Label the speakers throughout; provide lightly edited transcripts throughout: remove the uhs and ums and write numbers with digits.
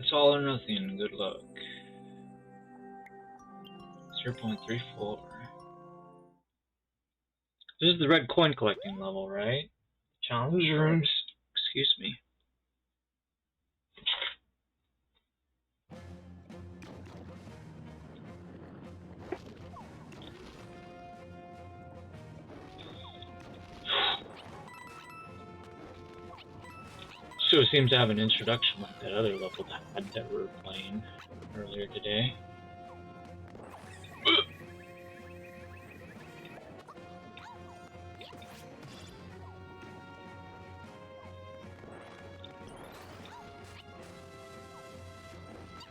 Speaker 1: It's all or nothing. Good luck. 0.34. This is the red coin collecting level, right? Challenge rooms. Excuse me. So it seems to have an introduction like that other level that we were playing earlier today.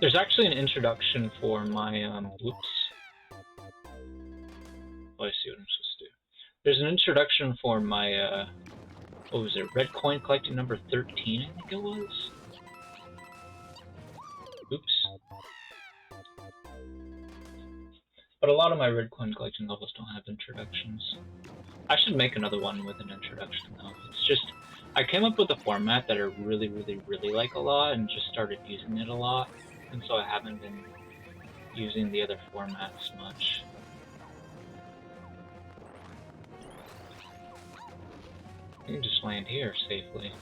Speaker 1: There's actually an introduction for my, whoops. Oh, I see what I'm supposed to do. There's an introduction for my, what was it, red coin collecting number 13, I think it was? Oops. But a lot of my red coin collecting levels don't have introductions. I should make another one with an introduction, though. It's just, I came up with a format that I really like a lot, and just started using it a lot. And so I haven't been using the other formats much. You can just land here safely.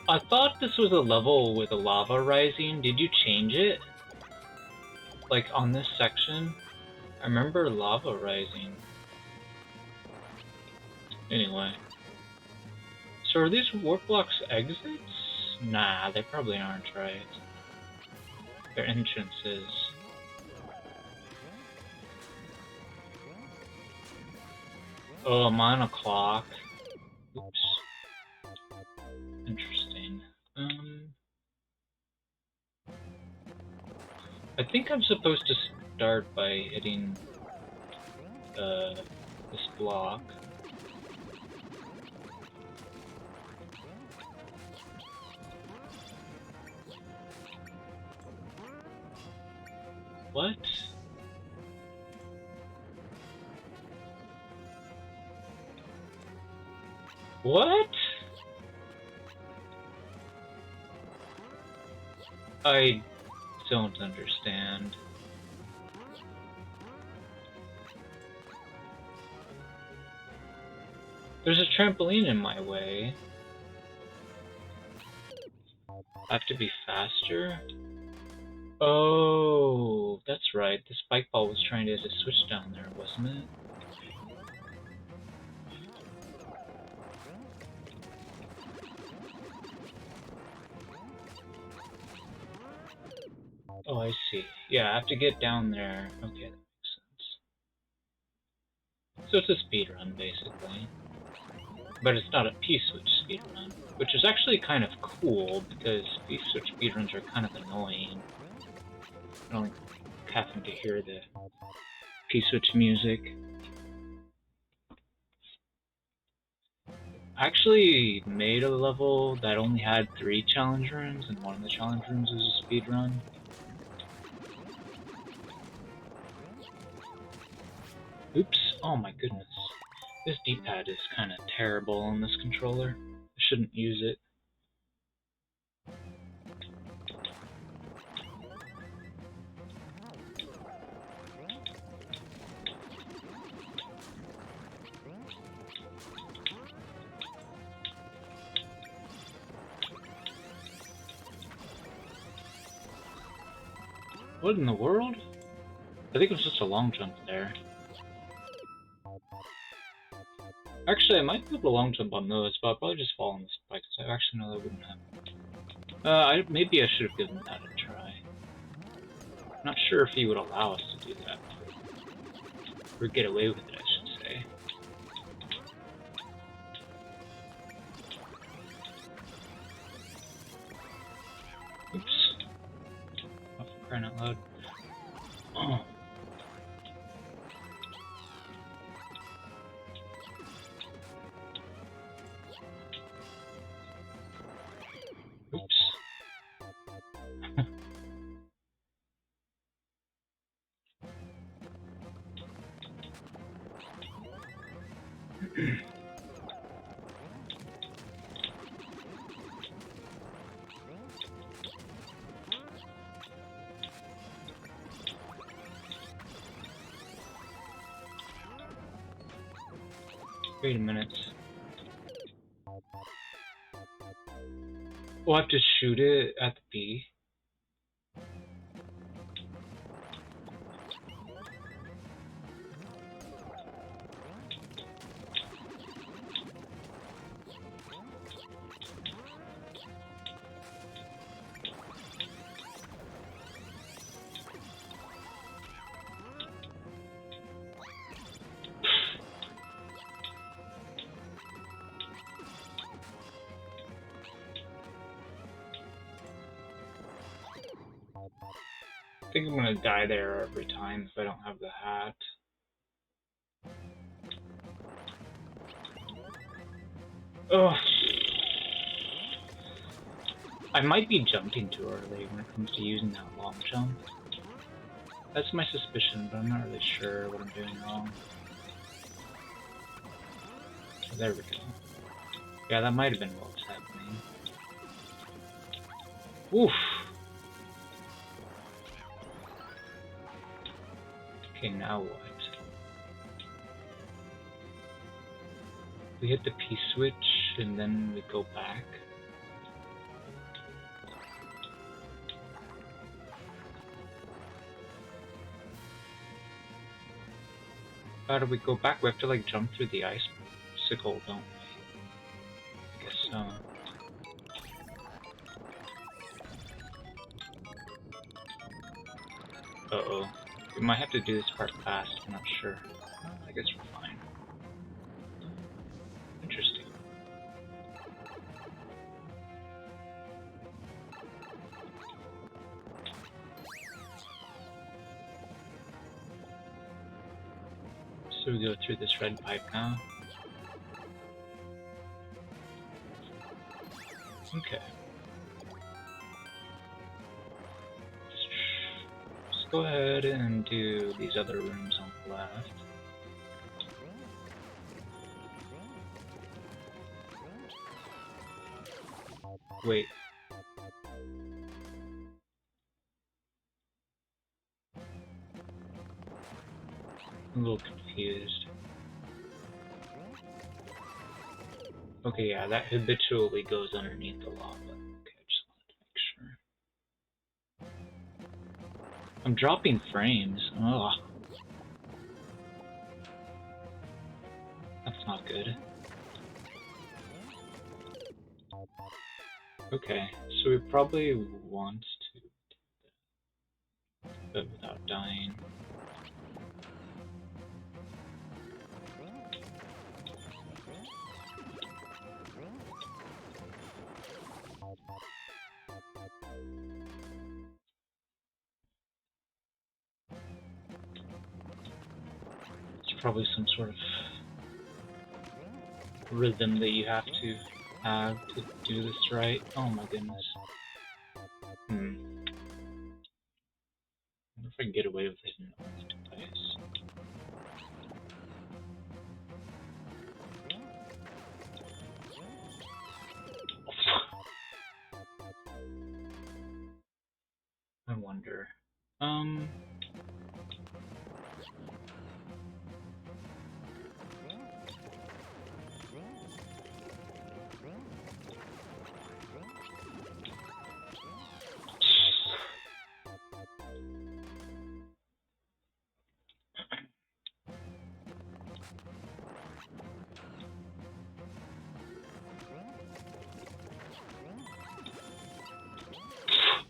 Speaker 1: I thought this was a level with a lava rising. Did you change it? Like on this section? I remember lava rising. Anyway. So are these warp blocks exits? Nah, they probably aren't, right? They're entrances. Oh, I'm on a clock. Oops. Interesting. I think I'm supposed to start by hitting this block. What? What? I don't understand. There's a trampoline in my way. I have to be faster? Oh, that's right. The spike ball was trying to switch down there, wasn't it? Oh, I see. Yeah, I have to get down there. Okay, that makes sense. So it's a speed run, basically. But it's not a P-switch speedrun, which is actually kind of cool, because P-switch speedruns are kind of annoying. I don't like having to hear the P-switch music. I actually made a level that only had 3 challenge rooms, and one of the challenge rooms was a speedrun. Oops, oh my goodness. This D-pad is kind of terrible on this controller. I shouldn't use it. What in the world? I think it was just a long jump there. Actually, I might be able to long jump on those, but I'll probably just fall on the spikes. I actually know that wouldn't happen. Maybe I should have given that a try. I'm not sure if he would allow us to do that. Or get away with it, I should say. Oops. Oh, for crying out loud. Oh. Oops. Wait a minute. We'll have to shoot it at the B. I think I'm gonna die there every time if I don't have the hat. Ugh. I might be jumping too early when it comes to using that long jump. That's my suspicion, but I'm not really sure what I'm doing wrong. There we go. Yeah, that might have been what was happening. Oof! Okay, now what? We hit the P switch and then we go back. How do we go back? We have to like jump through the icicle, don't we? I guess so. Uh-oh. We might have to do this part fast, I'm not sure. I guess we're fine. Interesting. So we go through this red pipe now. Okay. Let's go ahead and do these other rooms on the left. Wait. I'm a little confused. Okay, yeah, that habitually goes underneath the lava. Okay, I just wanted to make sure. I'm dropping frames. Ugh. That's not good. Okay, so we probably want to do that, but without dying. It's probably some sort of rhythm that you have to do this right. Oh my goodness. I wonder if I can get away with it in this device. I wonder.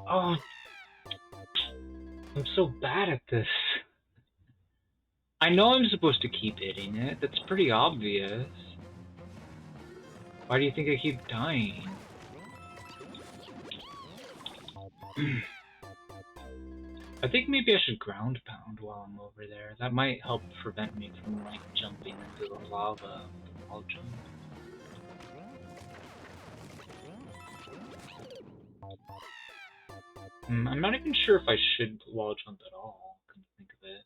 Speaker 1: Oh, I'm so bad at this. I know I'm supposed to keep hitting it. That's pretty obvious. Why do you think I keep dying? I think maybe I should ground pound while I'm over there. That might help prevent me from like jumping into the lava. I'll jump. I'm not even sure if I should wall jump at all. Couldn't think of it.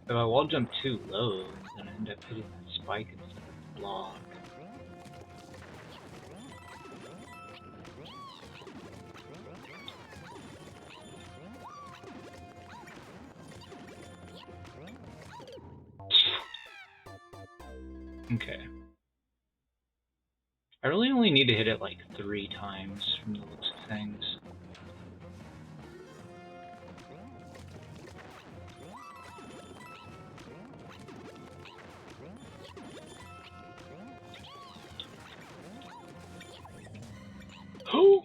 Speaker 1: If I wall jump too low, then I end up hitting that spike instead of the block. Okay. I really only need to hit it like 3 times from the looks of things. Who?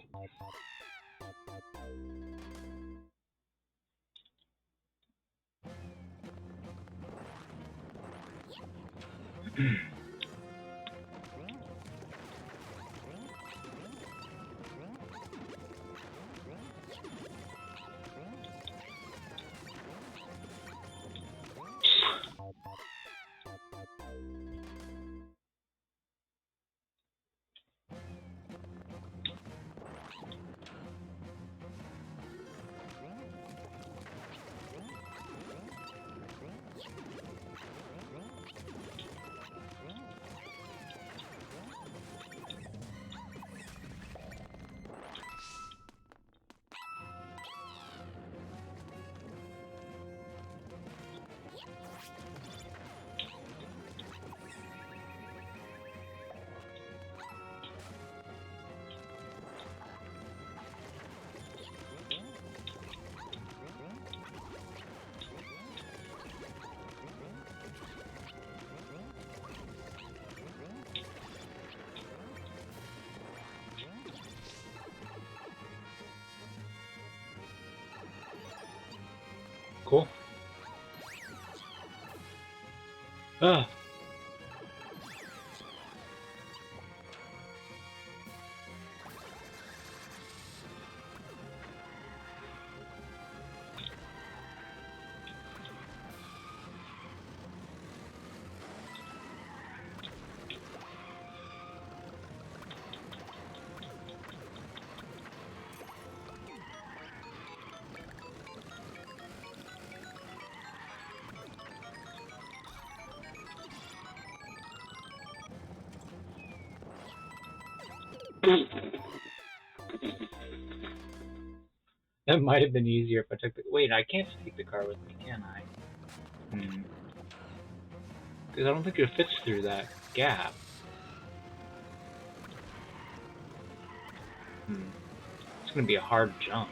Speaker 1: Cool. Ah. That might have been easier if I took the... Wait, I can't take the car with me, can I? Because I don't think it fits through that gap. It's gonna be a hard jump.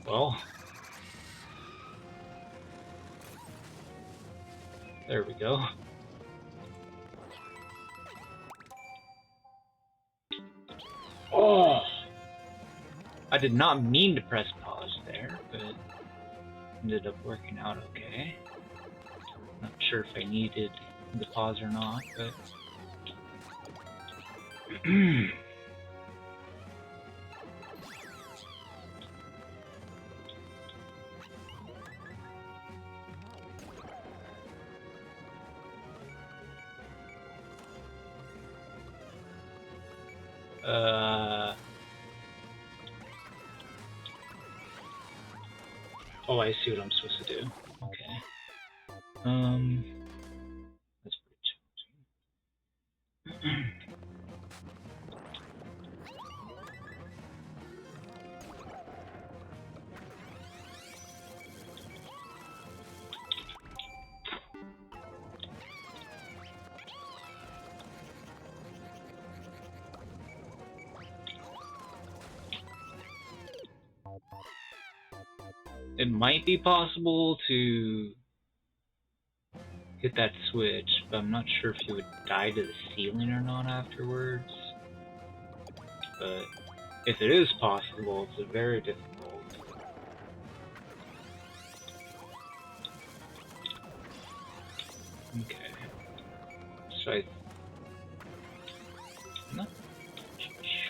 Speaker 1: Well, there we go. Oh! I did not mean to press pause there, but ended up working out okay. Not sure if I needed the pause or not, but... Oh, I see what I'm supposed to do. Okay. That's pretty challenging. It might be possible to hit that switch, but I'm not sure if you would die to the ceiling or not afterwards. But if it is possible, it's very difficult. Okay. So I'm not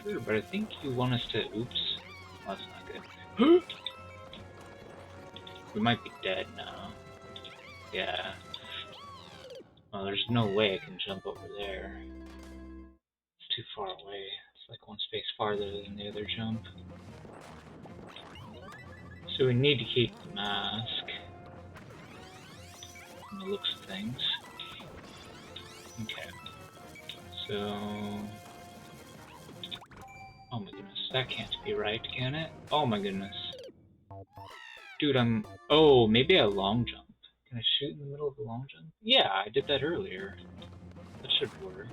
Speaker 1: sure, but I think you want us to... Oops. That's not good. We might be dead now. Yeah. Well, No, there's no way I can jump over there. It's too far away. It's like one space farther than the other jump. So we need to keep the mask from the looks of things. Okay. So... oh my goodness, that can't be right, can it? Oh my goodness. Dude, oh, maybe a long jump. Can I shoot in the middle of a long jump? Yeah, I did that earlier. That should work.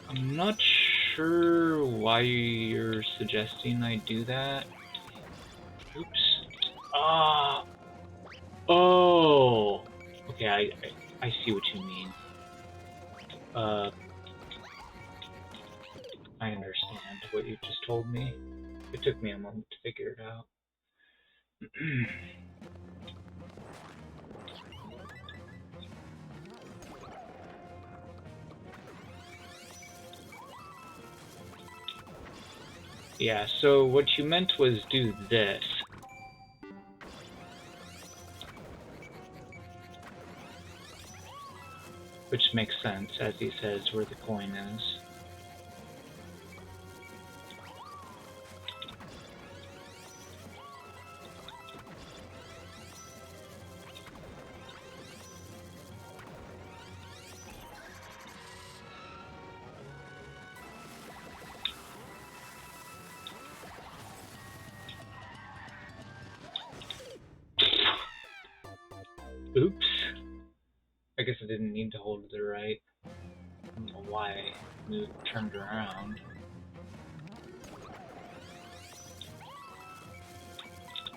Speaker 1: I'm not sure why you're suggesting I do that. Oops. Ah. Oh. Okay, I see what you mean. I understand what you just told me. It took me a moment to figure it out. Yeah, so what you meant was do this. Which makes sense, as he says where the coin is. Oops. I guess I didn't need to hold to the right. I don't know why I turned around.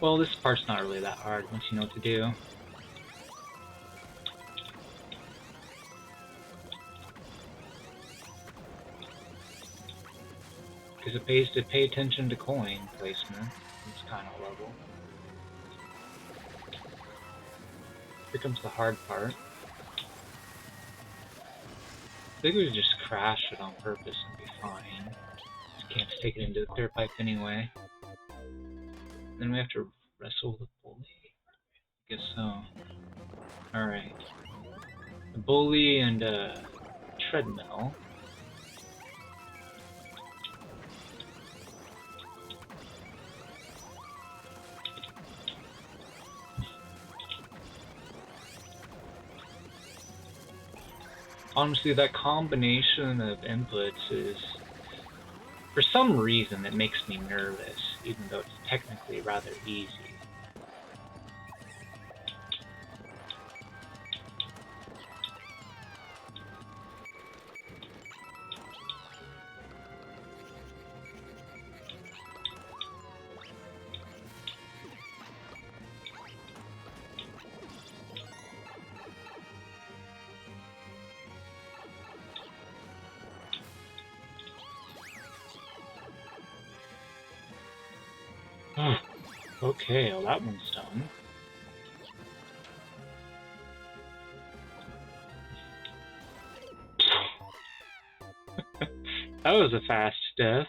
Speaker 1: Well, this part's not really that hard once you know what to do. Because it pays to pay attention to coin placement. It's kind of level. Here comes the hard part. I think we would just crash it on purpose and be fine. Just can't take it into the clear pipe anyway. Then we have to wrestle the bully. I guess so. Alright. The bully and treadmill. Honestly, that combination of inputs is, for some reason, it makes me nervous, even though it's technically rather easy. Okay, well that one's done. That was a fast death.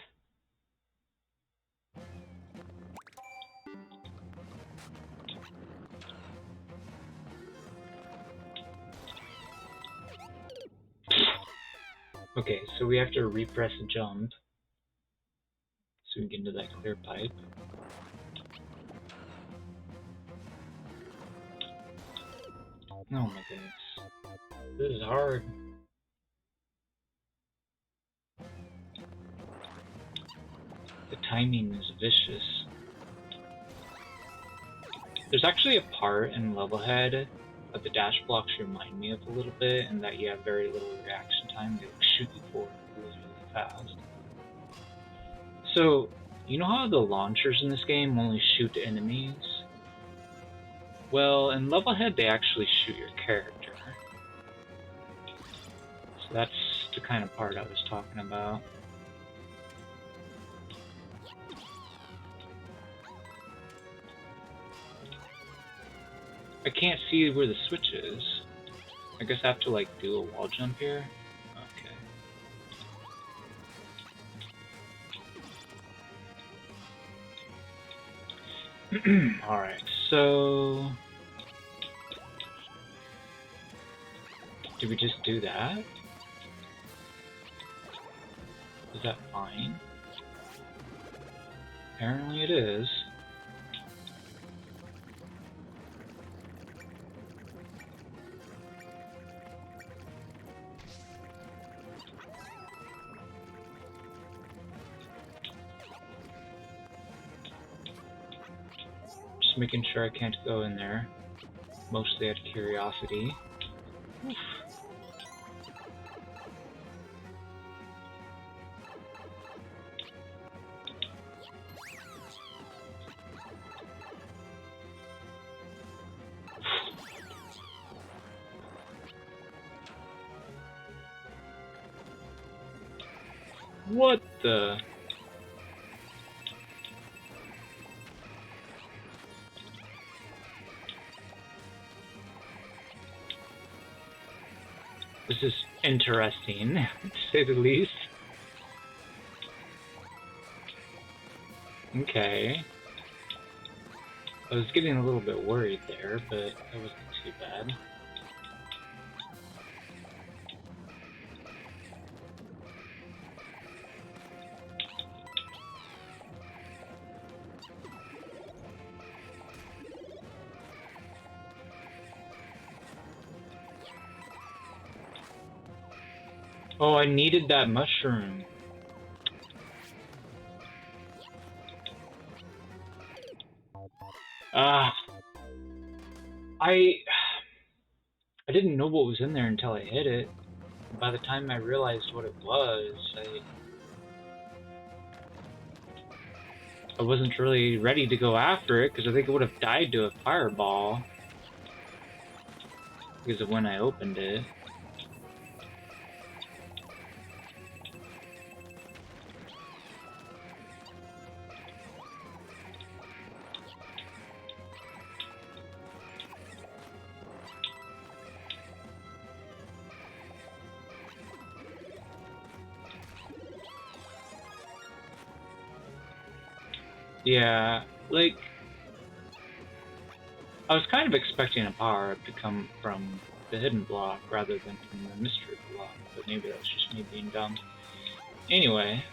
Speaker 1: Okay, so we have to repress a jump so we can get into that clear pipe. Oh my goodness. This is hard. The timing is vicious. There's actually a part in Levelhead that the dash blocks remind me of a little bit, and that you have very little reaction time. They shoot you forward really, really fast. So, you know how the launchers in this game only shoot enemies? Well, in Levelhead they actually shoot your character. So that's the kind of part I was talking about. I can't see where the switch is. I guess I have to like do a wall jump here. Okay. Alright, so... do we just do that? Is that fine? Apparently it is. Just making sure I can't go in there. Mostly out of curiosity. Oof. What the? This is interesting, to say the least. Okay. I was getting a little bit worried there, but that wasn't too bad. Oh, I needed that mushroom. Ah. I didn't know what was in there until I hit it. By the time I realized what it was, I wasn't really ready to go after it, because I think it would have died to a fireball. Because of when I opened it. Yeah, like, I was kind of expecting a power-up to come from the hidden block rather than from the mystery block, but maybe that's just me being dumb. Anyway,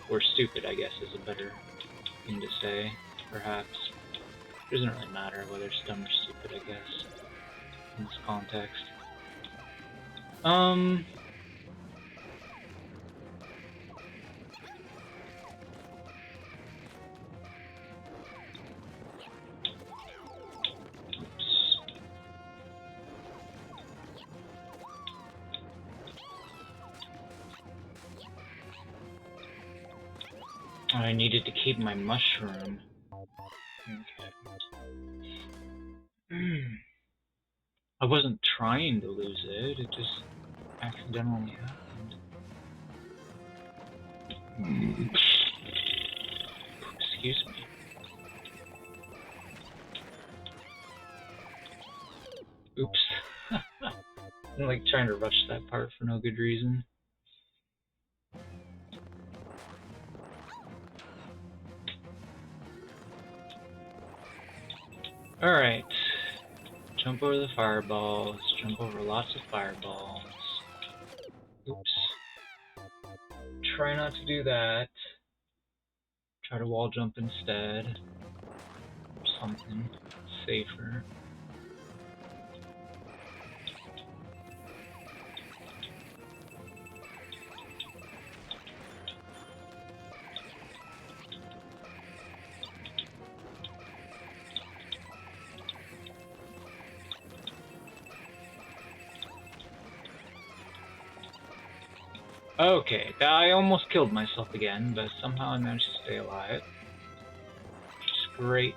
Speaker 1: or stupid, I guess, is a better thing to say, perhaps. It doesn't really matter whether it's dumb or stupid, I guess, in this context. I needed to keep my mushroom. Okay. I wasn't trying to lose it, it just accidentally happened. Excuse me. Oops. I'm like trying to rush that part for no good reason. Alright. Jump over the fireballs, jump over lots of fireballs. Oops. Try not to do that. Try to wall jump instead. Or something safer. Okay, I almost killed myself again, but somehow I managed to stay alive. Which is great.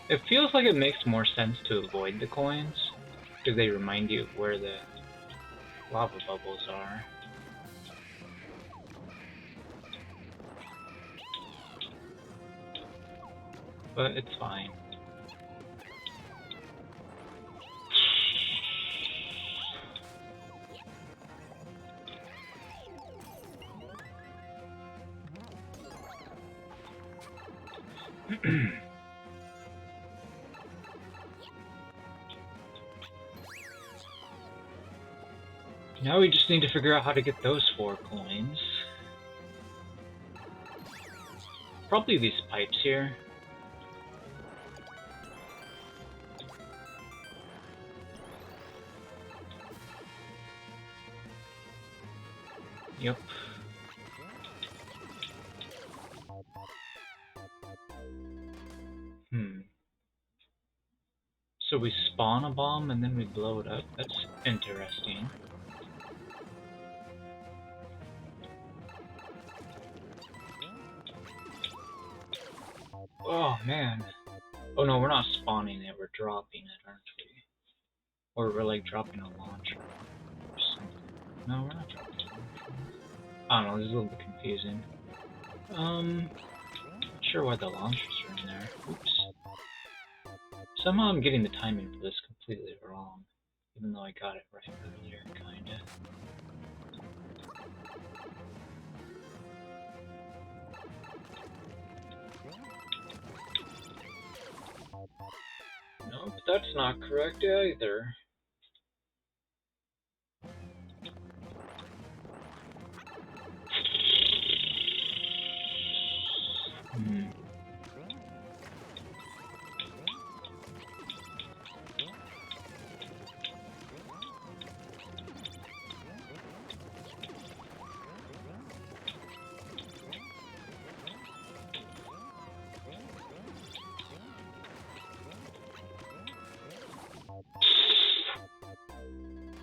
Speaker 1: It feels like it makes more sense to avoid the coins, because they remind you of where the lava bubbles are. But it's fine. Now we just need to figure out how to get those 4 coins. Probably these pipes here. Yep. So we spawn a bomb and then we blow it up? That's interesting. Oh man. Oh no, we're not spawning it, we're dropping it, aren't we? Or we're like dropping a launcher or something. No, we're not dropping a launcher. I don't know, this is a little bit confusing. Not sure why the launchers are in there. Oops. Somehow I'm getting the timing for this completely wrong. Even though I got it right earlier, kinda. Nope, that's not correct either.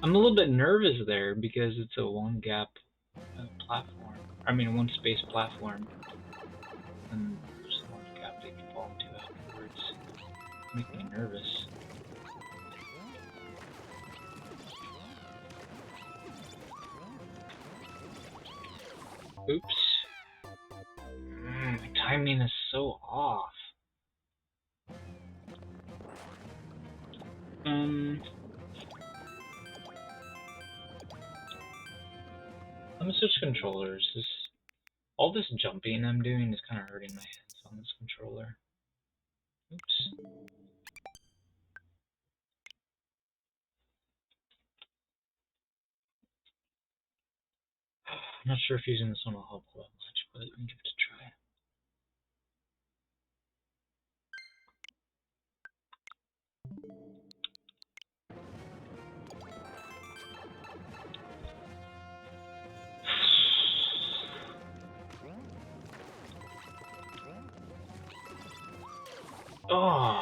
Speaker 1: I'm a little bit nervous there because it's a one gap platform. I mean, a one space platform. And just one gap they can fall into afterwards. Make me nervous. Oops. My timing is so off. Let me switch controllers. All this jumping I'm doing is kind of hurting my hands on this controller. Oops. I'm not sure if using this one will help that much, but let me give it a try. Oh.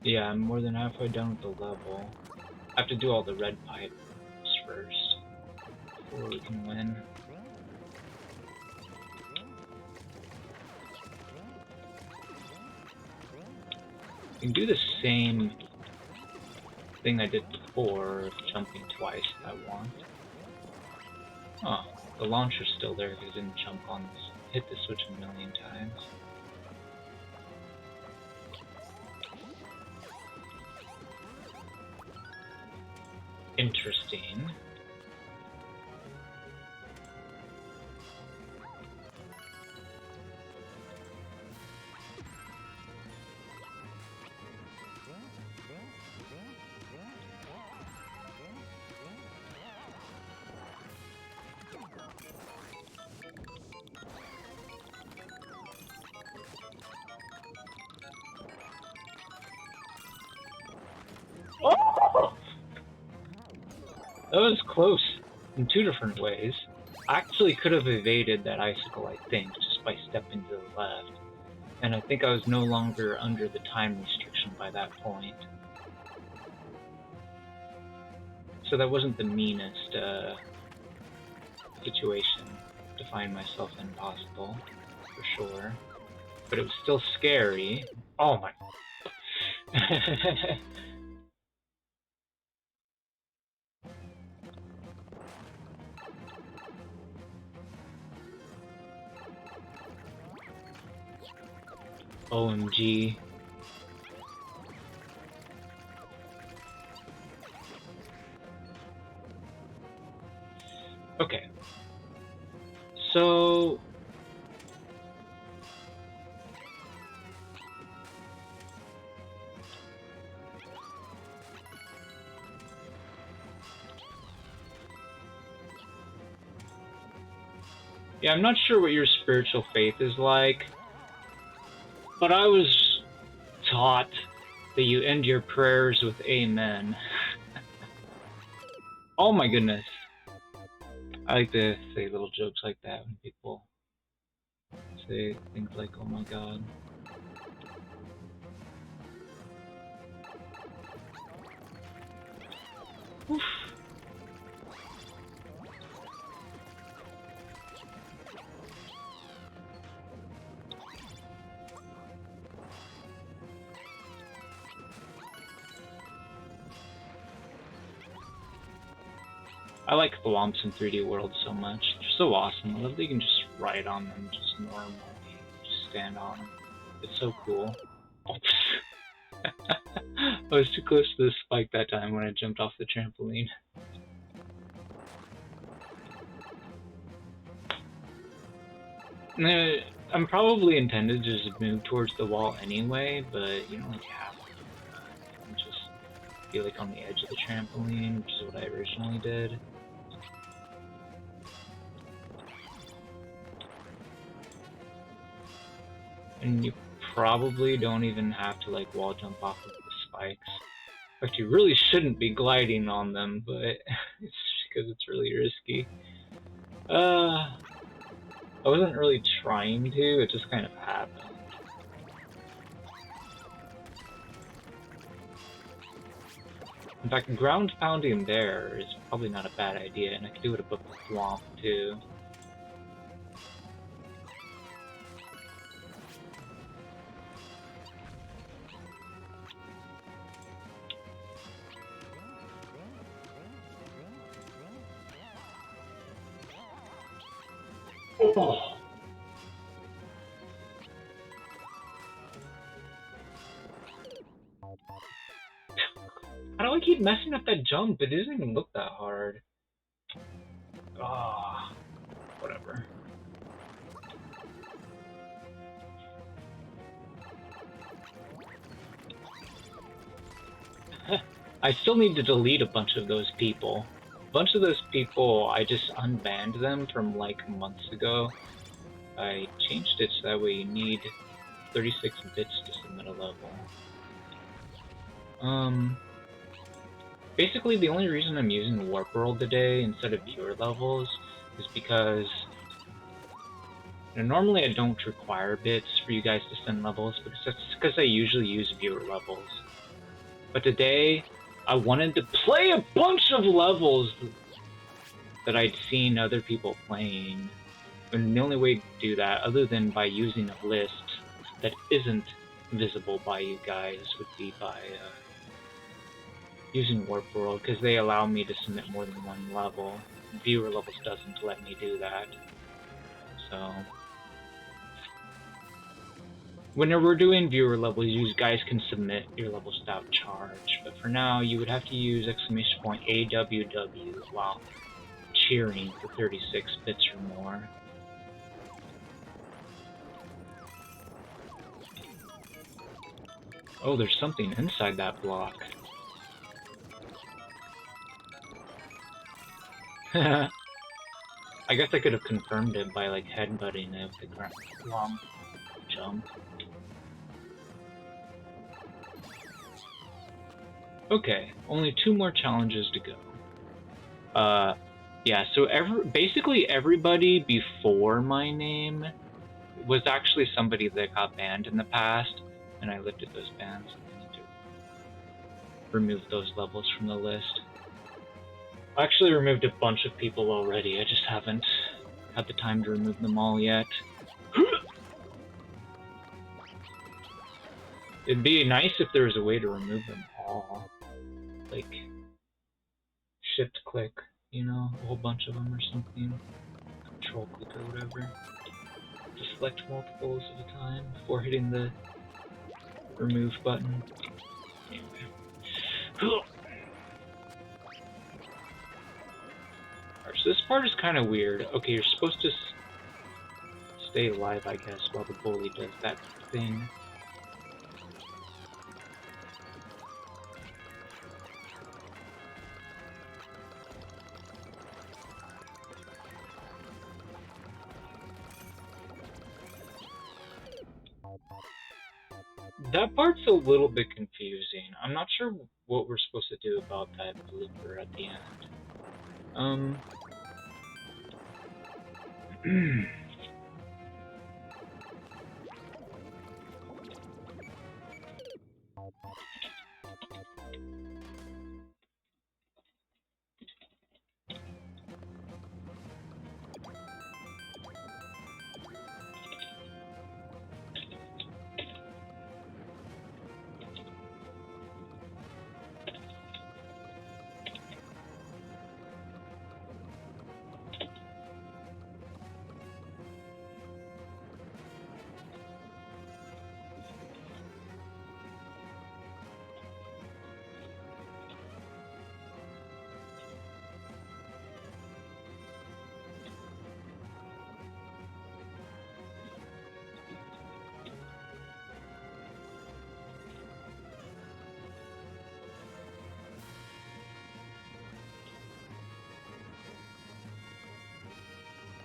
Speaker 1: Yeah, I'm more than halfway done with the level. I have to do all the red pipes first before we can win. You can do the same thing I did before, jumping twice if I want. Oh, the launcher's still there because it didn't jump on this. Hit the switch a million times. Interesting. Oh! That was close in 2 different ways. I actually could have evaded that icicle, I think, just by stepping to the left. And I think I was no longer under the time restriction by that point. So that wasn't the meanest situation. to find myself impossible, for sure. But it was still scary. Oh my... OMG. Okay. So... yeah, I'm not sure what your spiritual faith is like, but I was taught that you end your prayers with amen. Oh my goodness. I like to say little jokes like that when people say things like, oh my god. Oof. I like Thwomps in 3D World so much. They're so awesome. I love that you can just ride on them just normally. Just stand on them. It's so cool. I was too close to the spike that time when I jumped off the trampoline. I'm probably intended to just move towards the wall anyway, but you don't really have to. You can just be like on the edge of the trampoline, which is what I originally did. And you probably don't even have to like wall jump off of the spikes. In fact, you really shouldn't be gliding on them, but it's because it's really risky. I wasn't really trying to, it just kind of happened. In fact, ground pounding there is probably not a bad idea, and I could do it above the Thwomp too. Oh. How do I keep messing up that jump? It doesn't even look that hard. Ah, whatever. I still need to delete a bunch of those people. A bunch of those people, I just unbanned them from like months ago. I changed it so that way you need 36 bits to submit a level. Basically the only reason I'm using Warp World today instead of viewer levels is because normally I don't require bits for you guys to send levels, because that's because I usually use viewer levels. But today, I wanted to play a bunch of levels that I'd seen other people playing. And the only way to do that, other than by using a list that isn't visible by you guys, would be by using Warp World, because they allow me to submit more than one level. Viewer levels doesn't let me do that. So whenever we're doing viewer levels, you guys can submit your levels without charge. But for now, you would have to use !AWW while cheering for 36 bits or more. Oh, there's something inside that block. I guess I could have confirmed it by like headbutting it with the long jump. Okay, only 2 more challenges to go. Yeah, so basically everybody before my name was actually somebody that got banned in the past, and I lifted those bans. I need to remove those levels from the list. I actually removed a bunch of people already, I just haven't had the time to remove them all yet. It'd be nice if there was a way to remove them all. Like, shift click, you know, a whole bunch of them or something. Control click or whatever. To select multiples at a time before hitting the remove button. Anyway. Alright, so this part is kind of weird. Okay, you're supposed to stay alive, I guess, while the bully does that thing. That part's a little bit confusing. I'm not sure what we're supposed to do about that blooper at the end.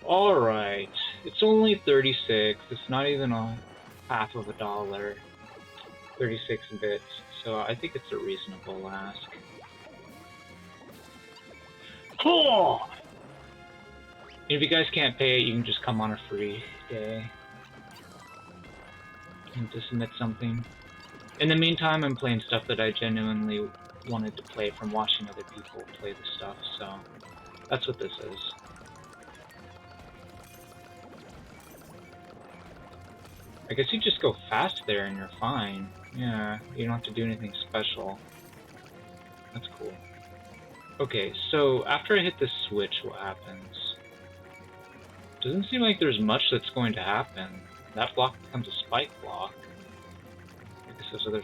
Speaker 1: Alright, it's only 36, it's not even a half of $1, 36 bits, so I think it's a reasonable ask. Cool! If you guys can't pay it, you can just come on a free day and to submit something. In the meantime, I'm playing stuff that I genuinely wanted to play from watching other people play the stuff, so that's what this is. I guess you just go fast there and you're fine. Yeah, you don't have to do anything special. That's cool. Okay, so after I hit this switch, what happens? Doesn't seem like there's much that's going to happen. That block becomes a spike block. I guess those other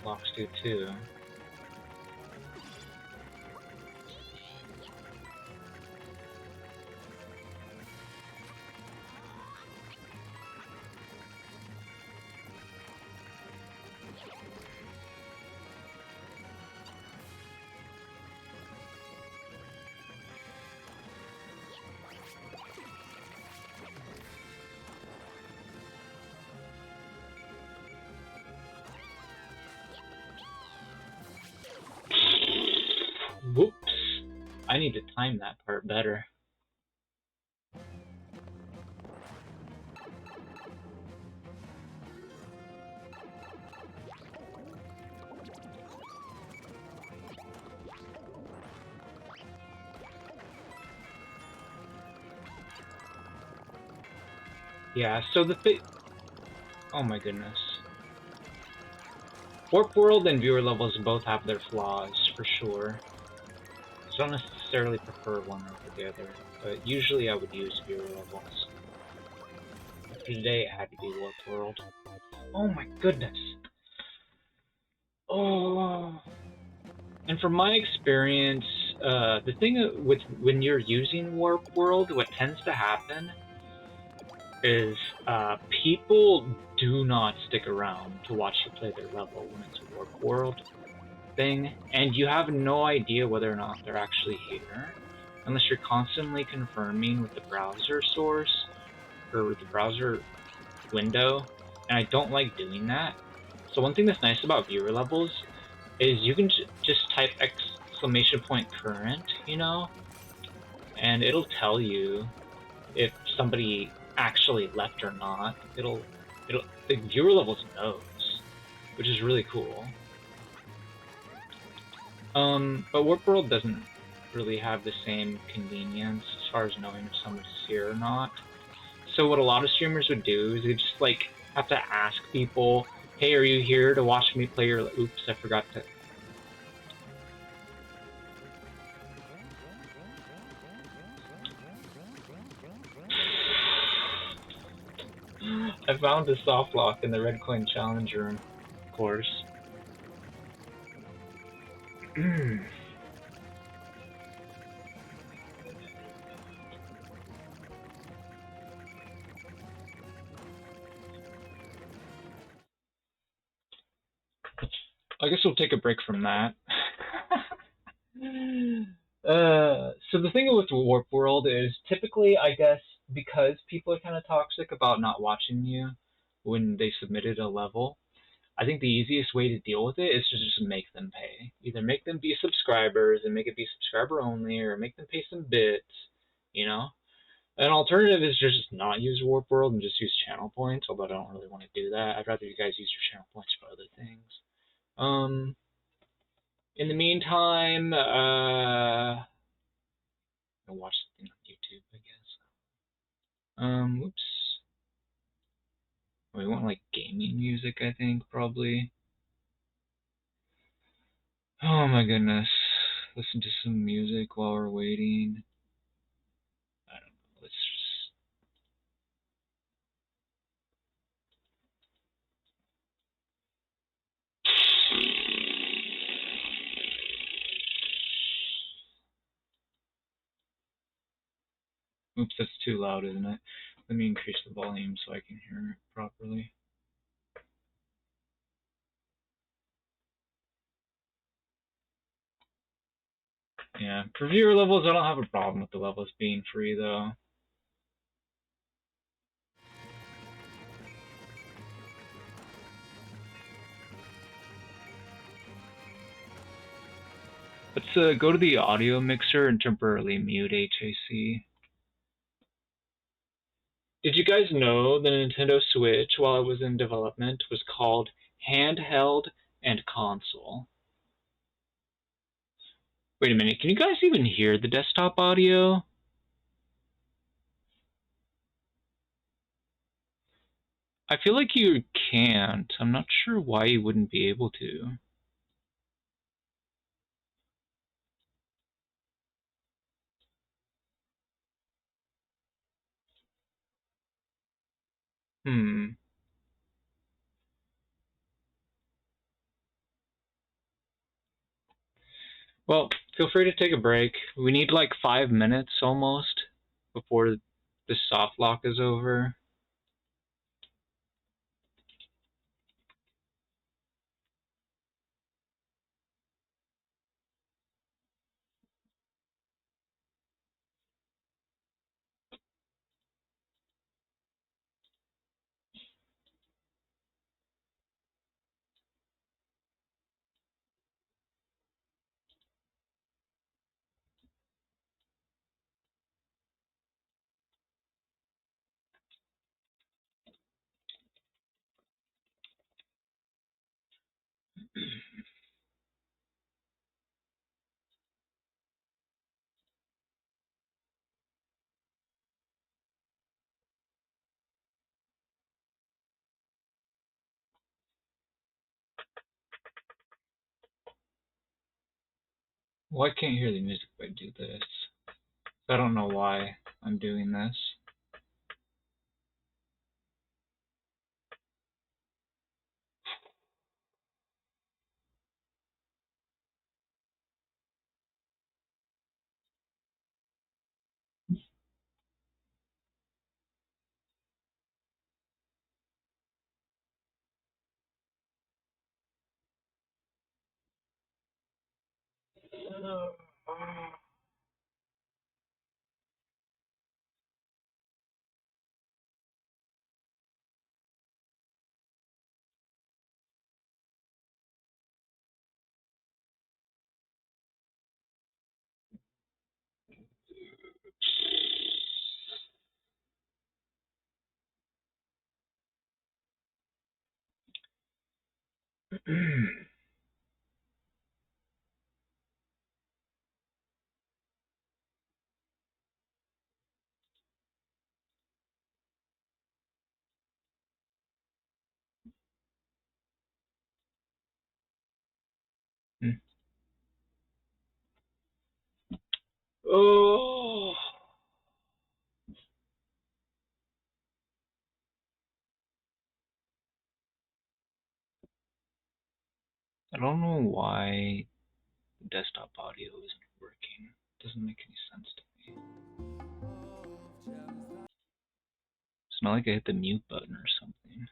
Speaker 1: blocks do too. Whoops. I need to time that part better. Yeah, so the thing... Oh my goodness. Warp World and Viewer Levels both have their flaws, for sure. So I don't necessarily prefer one over the other, but usually I would use Viewer Levels. But today it had to be Warp World. Oh my goodness! Oh... And from my experience, the thing with when you're using Warp World, what tends to happen is people do not stick around to watch you play their level when it's a Warp World thing, and you have no idea whether or not they're actually here, unless you're constantly confirming with the browser source, or with the browser window, and I don't like doing that. So one thing that's nice about viewer levels is you can just type !current, you know, and it'll tell you if somebody actually left or not. The viewer levels knows, which is really cool. But Warp World doesn't really have the same convenience as far as knowing if somebody's here or not. So what a lot of streamers would do is they just like have to ask people, "Hey, are you here to watch me play your?" Oops, I forgot to. I found a soft lock in the Red Coin Challenge room, of course. I guess we'll take a break from that. So the thing with Warp World is typically, I guess, because people are kind of toxic about not watching you when they submitted a level, I think the easiest way to deal with it is to just make them pay. Either make them be subscribers and make it be subscriber only, or make them pay some bits, you know? An alternative is just not use Warp World and just use channel points, although I don't really want to do that. I'd rather you guys use your channel points for other things. In the meantime, I'll watch something on YouTube, I guess. Whoops. We want like gaming music, I think, probably. Oh my goodness. Listen to some music while we're waiting. I don't know. Let's just... Oops, that's too loud, isn't it? Let me increase the volume so I can hear it properly. Yeah, for viewer levels, I don't have a problem with the levels being free, though. Let's go to the audio mixer and temporarily mute HAC. Did you guys know the Nintendo Switch, while it was in development, was called Handheld and Console? Wait a minute, can you guys even hear the desktop audio? I feel like you can't. I'm not sure why you wouldn't be able to. Well, feel free to take a break. We need like 5 minutes almost before this soft lock is over. Well, I can't hear the music if I do this. I don't know why I'm doing this. Oh! I don't know why desktop audio isn't working. It doesn't make any sense to me. It's not like I hit the mute button or something.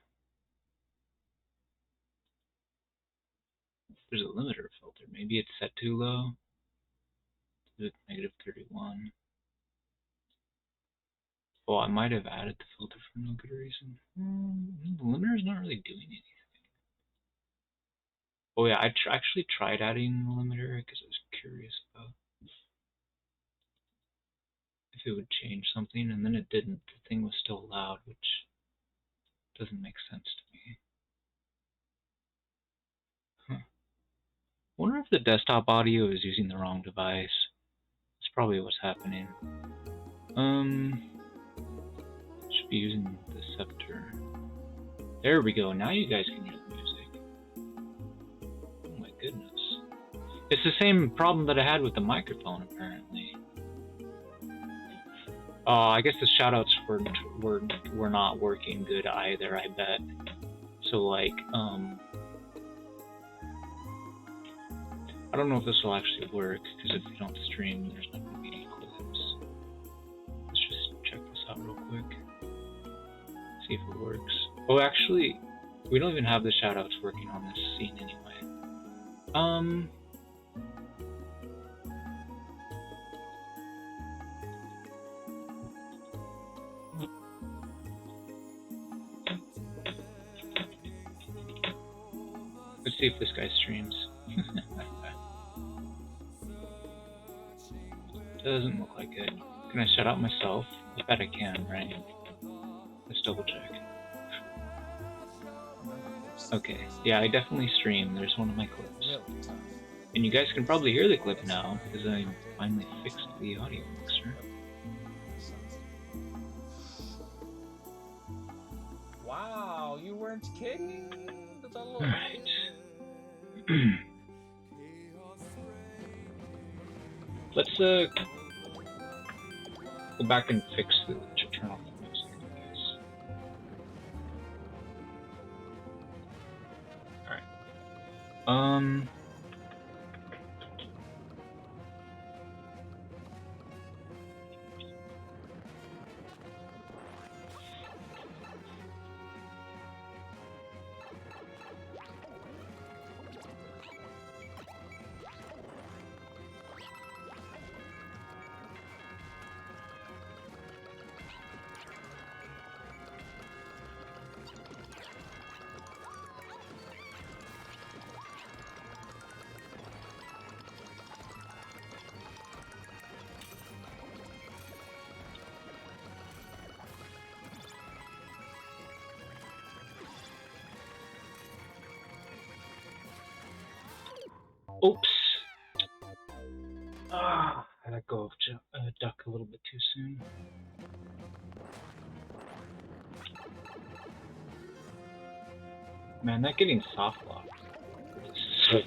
Speaker 1: There's a limiter filter. Maybe it's set too low. It's -31. Oh, I might have added the filter for no good reason. The limiter is not really doing anything. Oh yeah, I actually tried adding the limiter because I was curious about if it would change something, and then it didn't. The thing was still loud, which doesn't make sense to me. Huh. I wonder if the desktop audio is using the wrong device. That's probably what's happening. Should be using the scepter. There we go. Now you guys can hear the music. Oh my goodness. It's the same problem that I had with the microphone, apparently. I guess the shoutouts were not working good either, I bet. So like, I don't know if this will actually work, because if you don't stream, there's not going to be any clips. Let's just check this out real quick. See if it works. Oh, actually, we don't even have the shoutouts working on this scene anyway. Let's see if this guy streams. Doesn't look like it. Can I shout out myself? I bet I can, right? Let's double check. Okay, yeah, I definitely stream. There's one of my clips. And you guys can probably hear the clip now, because I finally fixed the audio mixer.
Speaker 2: Wow, you weren't kidding?
Speaker 1: Alright. Let's go back and fix the turn off the music, I guess. Alright. Oops. I let go of duck a little bit too soon. Man, that getting soft lock really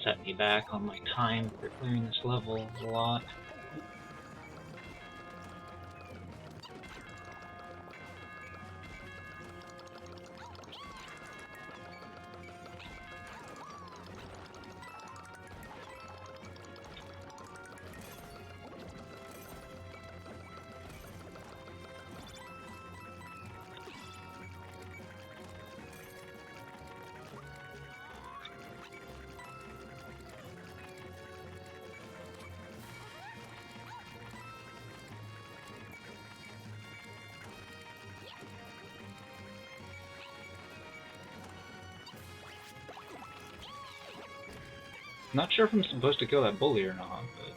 Speaker 1: set me back on my time for clearing this level a lot. Not sure if I'm supposed to kill that bully or not, but...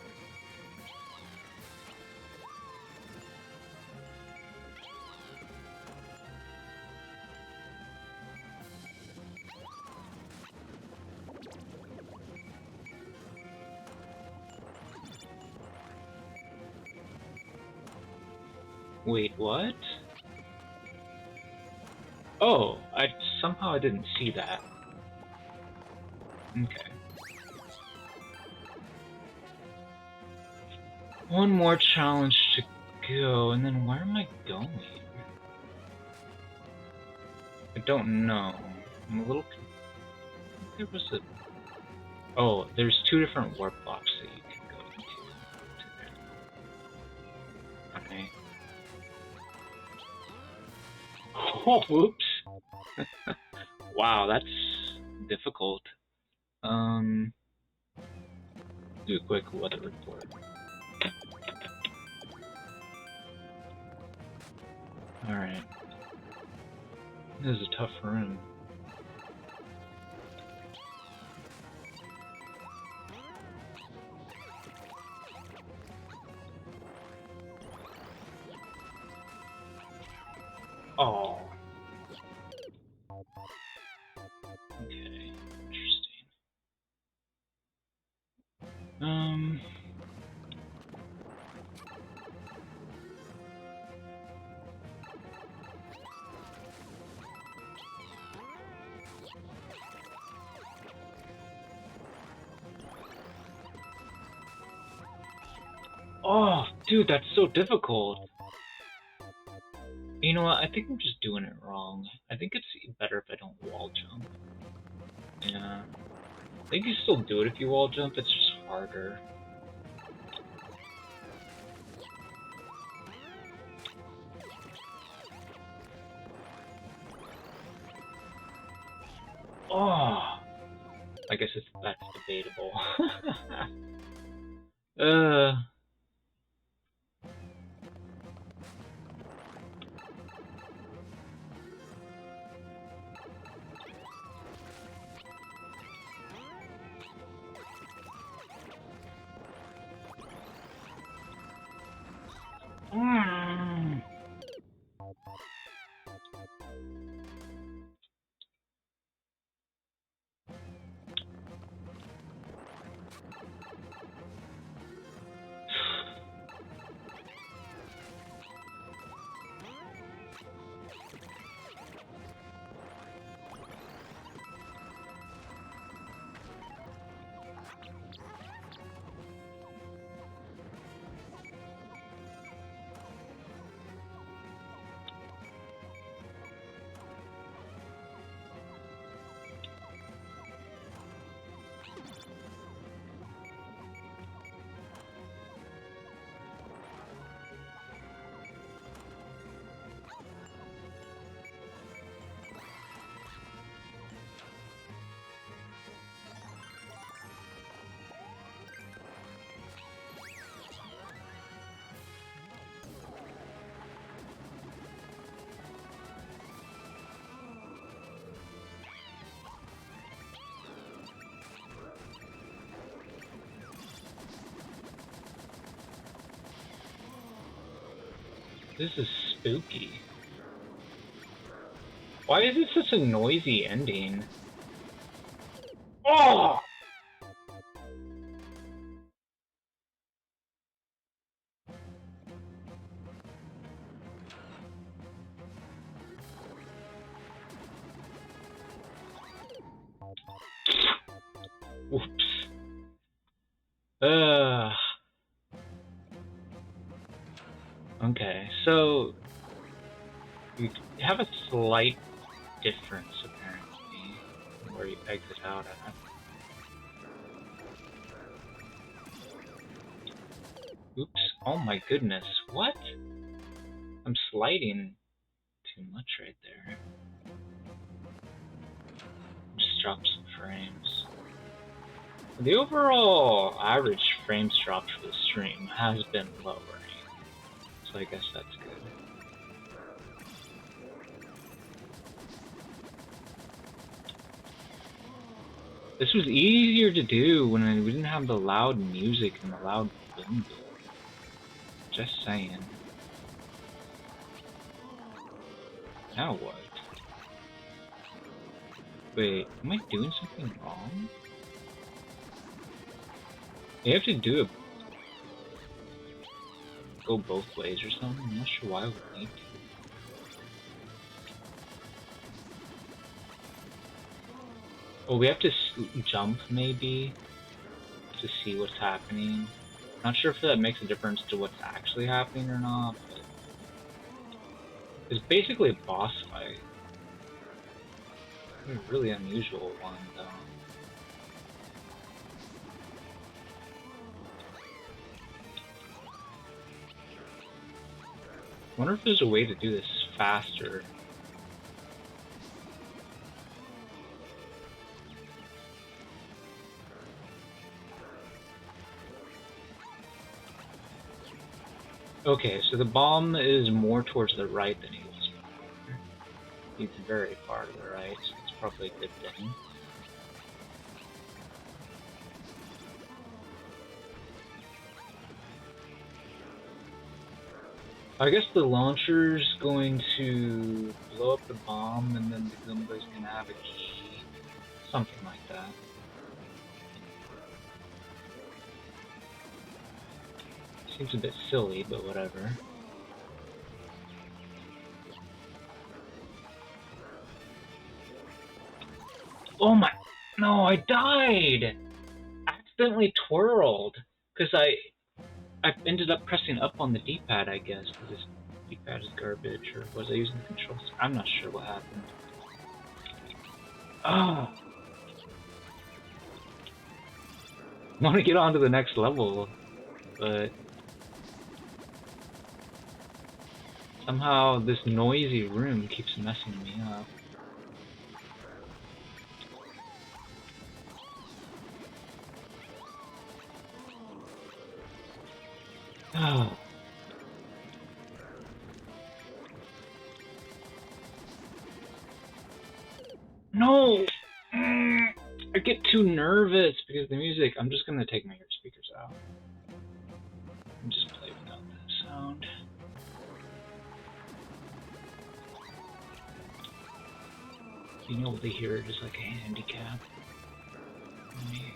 Speaker 1: Wait, what? Oh, somehow I didn't see that. Okay. One more challenge to go, and then where am I going? I don't know. I'm a little. There was a. Oh, there's 2 different warp blocks that you can go into. Okay. Oh, whoops. Wow, that's difficult. Do a quick weather report. Alright. This is a tough room. Oh. Okay, interesting. Oh, dude, that's so difficult. You know what? I think I'm just doing it wrong. I think it's better if I don't wall jump. Yeah. I think you still do it if you wall jump, it's just harder. Oh! I guess that's debatable. Mm. This is spooky. Why is it such a noisy ending? Oh! Whoops. Okay, so you have a slight difference apparently where you exit out at. Oops. Oh my goodness. What? I'm sliding too much right there. Just drop some frames. The overall average frames dropped for the stream has been lowering, so I guess that's good. This was easier to do when we didn't have the loud music and the loud boom boom. Just saying. Now what? Wait, am I doing something wrong? You have to do it. Go both ways or something? I'm not sure why I would need to. Oh, we have to jump maybe to see what's happening. Not sure if that makes a difference to what's actually happening or not, but it's basically a boss fight. A really unusual one, though. I wonder if there's a way to do this faster. Okay, so the bomb is more towards the right than he was before. He's very far to the right, so it's probably a good thing. I guess the launcher's going to blow up the bomb, and then the Goomba's gonna have a key. Something like that. Seems a bit silly, but whatever. Oh my... No, I died! Accidentally twirled! Because I ended up pressing up on the D-pad, I guess, because this D-pad is garbage, or was I using the controls? I'm not sure what happened. Ah! I want to get on to the next level, but somehow this noisy room keeps messing me up. Oh. No! I get too nervous because of the music. I'm just gonna take my ear speakers out and just play without that sound. Being able to hear it is like a handicap for me.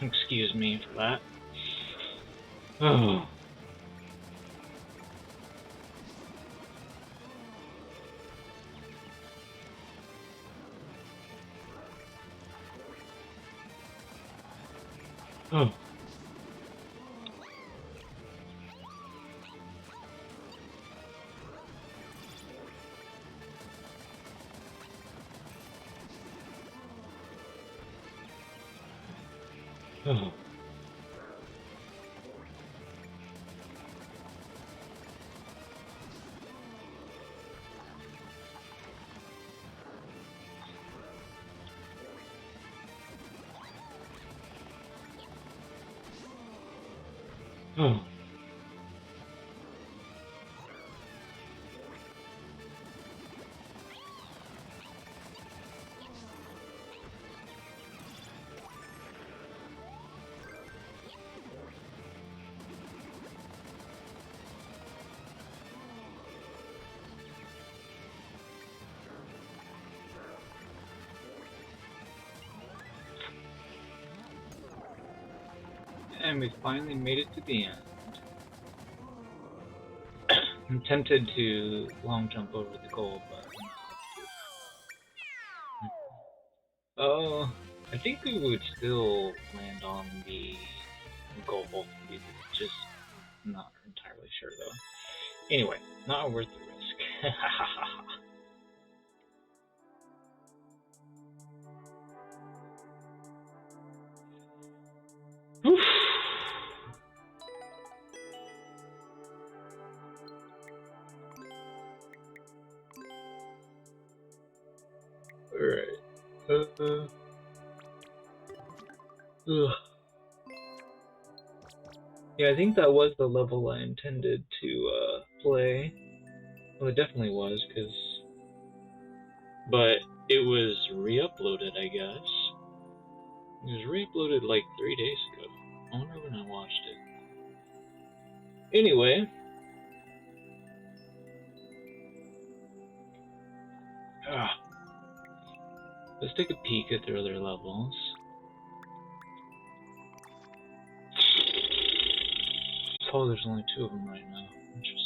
Speaker 1: Excuse me for that. Oh. Oh. Oh. Oh. And we finally made it to the end. I'm tempted to long jump over the goal, but oh, I think we would still land on the goal. Just not entirely sure though. Anyway, not worth the risk. Alright. Ugh. Yeah, I think that was the level I intended to play. Well, it definitely was, but it was re-uploaded, I guess. It was re-uploaded like 3 days ago. I wonder when I watched it. Anyway. Let's take a peek at their other levels. Oh, there's only 2 of them right now. Interesting.